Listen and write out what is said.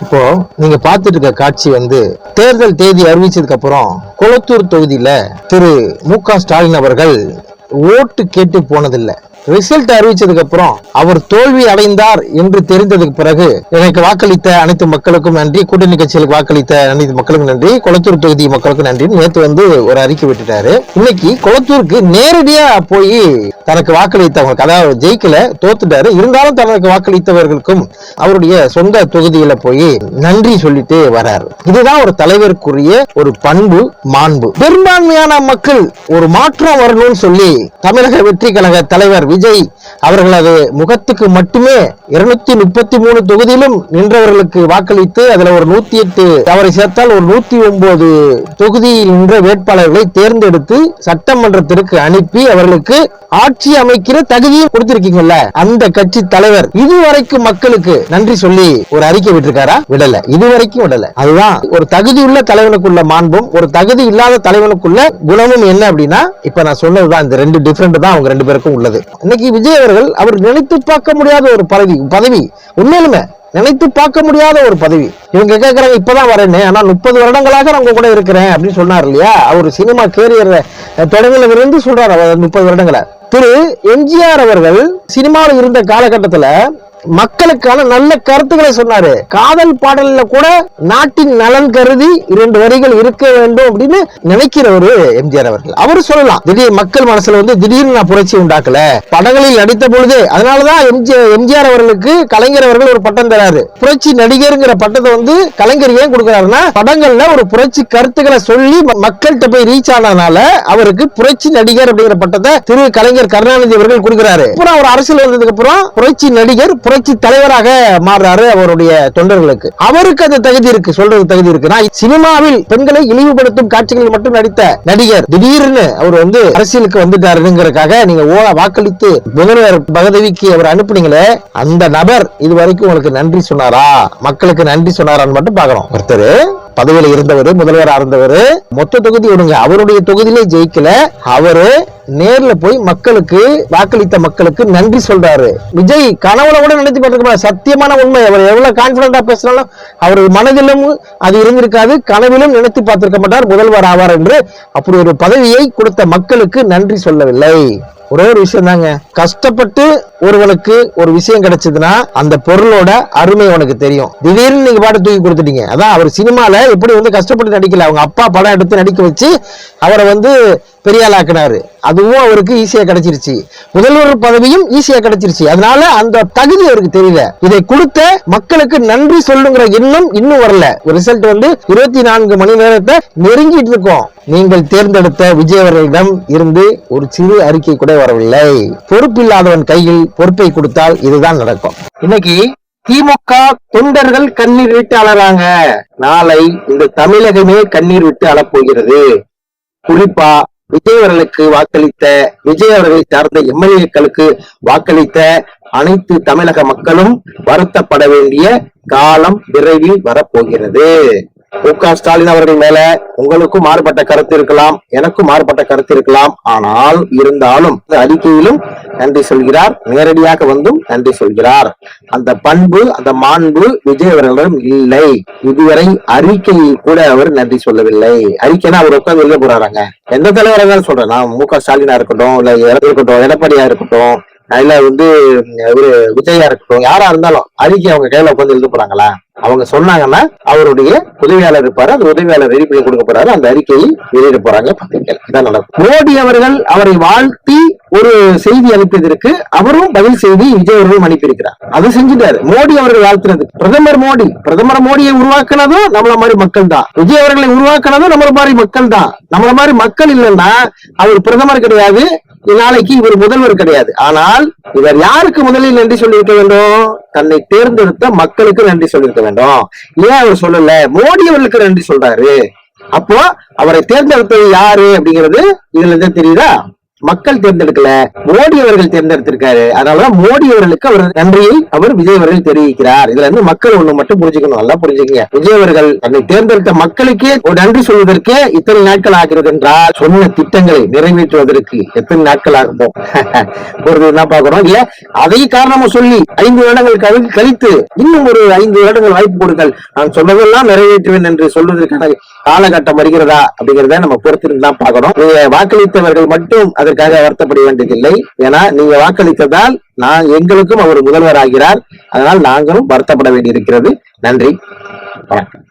இப்போ நீங்க பார்த்துட்டு இருக்க காட்சி தேர்தல் தேதி அறிவிச்சதுக்கு அப்புறம் கொளத்தூர் தொகுதியில திரு மு.க. ஸ்டாலின் அவர்கள் ஓட்டு கேட்டு போனதில்லை. ரிசல்ட் அறிவிச்சதுக்கு அப்புறம் அவர் தோல்வி அடைந்தார் என்று தெரிந்ததுக்கு பிறகு எனக்கு வாக்களித்த அனைத்து மக்களுக்கும் நன்றி, கூட்டணி கட்சிகளுக்கு வாக்களித்த அனைத்து மக்களுக்கும் நன்றி, கொளத்தூர் தொகுதி மக்களுக்கும் நன்றி நேற்று ஒரு அறிக்கை விட்டுட்டாரு. இன்னைக்கு கொளத்தூருக்கு நேரடியா போய் தனக்கு வாக்களித்தவங்களுக்கு, அதாவது ஜெயிக்கல, தோத்துட்டாரு, இருந்தாலும் தனக்கு வாக்களித்தவர்களுக்கும் அவருடைய சொந்த தொகுதியில போய் நன்றி சொல்லிட்டு வராரு. இதுதான் ஒரு தலைவருக்குரிய ஒரு பண்பு, மாண்பு. பெரும்பான்மையான மக்கள் ஒரு மாற்றம் வரணும்னு சொல்லி தமிழக வெற்றி கழக தலைவர் விஜய் அவர்களது முகத்துக்கு மட்டுமே 233 தொகுதியிலும் நின்றவர்களுக்கு வாக்களித்து அதுல ஒரு 108, அவரை சேர்த்தால் ஒரு 109 தொகுதியில் நின்ற வேட்பாளர்களை தேர்ந்தெடுத்து சட்டமன்றத்திற்கு அனுப்பி அவர்களுக்கு ஆட்சி அமைக்கிற தகுதியும் கொடுத்திருக்கீங்கல்ல. அந்த கட்சி தலைவர் இதுவரைக்கும் மக்களுக்கு நன்றி சொல்லி ஒரு அறிக்கை விட்டிருக்காரா? விடல, இதுவரைக்கும் விடல. அதுதான் ஒரு தகுதி உள்ள தலைவனுக்குள்ள மாண்பும் ஒரு தகுதி இல்லாத தலைவனுக்குள்ள குணமும். என்ன அப்படின்னா, இப்ப நான் சொன்னதுதான், இந்த ரெண்டு டிஃபரெண்ட் தான் அவங்க ரெண்டு பேருக்கும் உள்ளது. இன்னைக்கு விஜய் அவர்கள் அவர் நினைத்து பார்க்க முடியாத ஒரு பதவி, உண்மையிலுமே நினைத்து பார்க்க முடியாத ஒரு பதவி. இவங்க கேட்கறாங்க இப்பதான் வரேன்னு, ஆனா 30 வருடங்களாக நான் உங்க கூட இருக்கிறேன் அப்படின்னு சொன்னார் இல்லையா. அவர் சினிமா கேரியர் தொடங்கிலிருந்து சொல்றாரு 30 வருடங்கள. திரு எம்ஜிஆர் அவர்கள் சினிமாவில் இருந்த காலகட்டத்துல மக்களுக்கான நல்ல கருத்துக்களை சொன்னாரு. காதல் பாடல்ல கூட நாட்டின் நலன் கருதி 2 வரிகள் இருக்க வேண்டும் அப்படின்னு நினைக்கிறவரு எம்ஜிஆர் அவர்கள். அவரு சொல்லலாம், திடீர் மக்கள் மனசுல திடீர்னு நான் புரட்சி உண்டாக்கல, படங்களில் நடித்த பொழுது. அதனாலதான் எம்ஜிஆர் அவர்களுக்கு கலைஞர் அவர்கள் ஒரு பட்டம் தராரு. புரட்சி நடிகருங்கிற பட்டத்தை கலைஞர் ஏன் கொடுக்கிறாருன்னா, படங்கள்ல ஒரு புரட்சி கருத்துக்களை சொல்லி மக்கள்கிட்ட போய் ரீச் ஆனதுனால அவருக்கு புரட்சி நடிகர் அப்படிங்கிற பட்டத்தை திரு கலைஞர் கருணாநிதி அவர்கள் கொடுக்கிறாரு. அப்புறம் அவர் அரசியல் வந்ததுக்கு அப்புறம் புரட்சி நடிகர், புரட்சி தலைவராக மாறுறாரு. அவருடைய தொண்டர்களுக்கு அவருக்கு அந்த தகுதி இருக்கு, சொல்றது தகுதி இருக்கு. நான் சினிமாவில் பெண்களை இழிவுபடுத்தும் காட்சிகளில் மட்டும் நடித்த நடிகர் திடீர்னு அவர் அரசியலுக்கு வந்துட்டாருங்கிறதுக்காக நீங்க வாக்களித்து முதல்வர் பதவிக்கு அவர் அனுப்புனீங்களே, அந்த நபர் இதுவரைக்கும் உங்களுக்கு நன்றி சொன்னாரா, மக்களுக்கு நன்றி சொன்னாரான்னு மட்டும் பாக்குறோம். ஒருத்தர் பதவியில இருந்தவர், முதல்வரா இருந்தவர், மொத்த தொகுதி விடுங்க, அவருடைய தொகுதியிலே ஜெயிக்கல, அவரு நேர்ல போய் மக்களுக்கு வாக்களித்த மக்களுக்கு நன்றி சொல்றாரு. விஜய் கனவுல கூட நினைச்சு பார்த்திருக்க, சத்தியமான உண்மை. அவர் எவ்வளவு கான்பிடண்டா பேசினாலும் அவர் மனதிலும் அது இருந்திருக்காது, கனவிலும் நினைத்து பார்த்திருக்க மாட்டார் முதல்வர் ஆவார் என்று. அப்படி ஒரு பதவியை கொடுத்த மக்களுக்கு நன்றி சொல்லவில்லை. ஒரே ஒரு விஷயம் தாங்க, கஷ்டப்பட்டு ஒருவனுக்கு ஒரு விஷயம் கிடைச்சதுன்னா அந்த பொருளோட அருமை உனக்கு தெரியும். திடீர்னு நீங்க பாட்டு தூக்கி கொடுத்துட்டீங்க. அதான் அவர் சினிமால எப்படி கஷ்டப்பட்டு நடிக்கல, அவங்க அப்பா படம் எடுத்து நடிக்க வச்சு அவரை பெரிய ஆளாக்குனாரு. அதுவும் அவருக்கு ஈஸியா கிடைச்சிருச்சு, முதல்வர் பதவியும் ஈஸியா கிடைச்சிருச்சு. அதனால அந்த தகுதி அவருக்கு தெரியல. இதை கொடுத்த மக்களுக்கு நன்றி சொல்லுங்கிற எண்ணம் இன்னும் வரல. ரிசல்ட் 24 மணி நேரத்தை நெருங்கிட்டு இருக்கோம். நீங்கள் தேர்ந்தெடுத்த விஜய் அவர்களிடம் இருந்து ஒரு சிறு அறிக்கை கூட வரவில்லை. பொறுப்பில்லாதவன் கையில் பொறுப்பை கொடுத்தால் இதுதான் நடக்கும். இன்னைக்கு திமுக தொண்டர்கள் கண்ணீர் விட்டு அழறாங்க. நாளை இந்த தமிழகமே கண்ணீர் விட்டு அழப்போகிறது. குறிப்பா விஜய் அவர்களுக்கு வாக்களித்த, விஜய் அவர்களை சார்ந்த எம்எல்ஏக்களுக்கு வாக்களித்த அனைத்து தமிழக மக்களும் வருத்தப்பட வேண்டிய காலம் விரைவில் வரப்போகிறது. மு.க. ஸ்டாலின் அவர்கள் மேல உங்களுக்கும் மாறுபட்ட கருத்து இருக்கலாம், எனக்கும் மாறுபட்ட கருத்து இருக்கலாம். ஆனால் இருந்தாலும் அறிக்கையிலும் நன்றி சொல்கிறார், நேரடியாக நன்றி சொல்கிறார். அந்த பண்பு, அந்த மாண்பு விஜய் அவர்களிடம் இல்லை. இதுவரை அறிக்கையில் கூட அவர் நன்றி சொல்லவில்லை. அறிக்கைனா அவர் உட்கார்ந்து வெளில போறாங்க. எந்த தலைவராக சொல்றேன், நான் மு.க. ஸ்டாலினா இருக்கட்டும், இல்ல இருக்கட்டும், எடப்பாடியா இருக்கட்டும், இல்ல ஒரு விஜயா இருக்கட்டும், யாரா இருந்தாலும் அறிக்கை அவங்க கையில உட்காந்து எழுத போறாங்களா? அவங்க சொன்னாங்கன்னா அவருடைய உதவியாளர் இருப்பாரு, அந்த உதவியாளர் ரெடி பண்ணி கொடுக்க போறாரு, அந்த அறிக்கையை வெளியிட போறாங்க. இதான் நடக்கும். மோடி அவர்கள் அவரை வாழ்த்தி ஒரு செய்தி அனுப்பியதற்கு அவரும் பதில் செய்தி விஜய் அவர்களும் அனுப்பியிருக்கிறார். அதை செஞ்சுட்டாரு. மோடி அவர்கள் வாழ்த்துறது பிரதமர் மோடியை உருவாக்குனதும் நம்மள மாதிரி மக்கள் தான். விஜய் அவர்களை உருவாக்குனதும் நம்மள மாதிரி மக்கள் தான். நம்மள மாதிரி மக்கள் இல்லைன்னா அவர் பிரதமர் கிடையாது, நாளைக்கு இவர் முதல்வர் கிடையாது. ஆனால் இவர் யாருக்கு முதலில் நன்றி சொல்லியிருக்க வேண்டும்? தன்னை தேர்ந்தெடுத்த மக்களுக்கு நன்றி சொல்லியிருக்க வேண்டும். ஏன் அவர் சொல்லல? மோடி அவர்களுக்கு நன்றி சொல்றாரு. அப்போ அவரை தேர்ந்தெடுத்தது யாரு அப்படிங்கிறது இதுல இருந்து தெரியுதா? மக்கள் தேர்ந்தெடுக்கல, மோடி அவர்கள் தேர்ந்தெடுத்திருக்காரு. அதனாலதான் மோடி அவர்களுக்கு அவர் நன்றியை விஜய் அவர்கள் தெரிவிக்கிறார். இதுல இருந்து மக்கள் ஒண்ணு மட்டும் புரிஞ்சுக்கணும், நல்லா புரிஞ்சுக்கங்க. விஜய் அவர்கள் தன்னை தேர்ந்தெடுத்த மக்களுக்கே ஒரு நன்றி சொல்வதற்கே இத்தனை நாட்கள் ஆகிறது என்றால், சொன்ன திட்டங்களை நிறைவேற்றுவதற்கு எத்தனை நாட்கள் ஆகும் ஒரு என்ன பாக்குறோம் இல்ல? அதை காரணமா சொல்லி 5 வருடங்கள் கழித்து இன்னும் ஒரு 5 வருடங்கள் வாய்ப்பு கொடுங்கள், நான் சொன்னதெல்லாம் நிறைவேற்றுவேன் என்று சொல்வதற்கான காலகட்டம் வருகிறதா அப்படிங்கிறத நம்ம பொறுத்திருந்து தான் பார்க்கணும். நீங்க வாக்களித்தவர்கள் மட்டும் அதற்காக வருத்தப்பட வேண்டியதில்லை. ஏன்னா நீங்க வாக்களித்ததால் எங்களுக்கும் அவர் முதல்வர் ஆகிறார். அதனால் நாங்களும் வருத்தப்பட வேண்டியிருக்கிறது. நன்றி, வணக்கம்.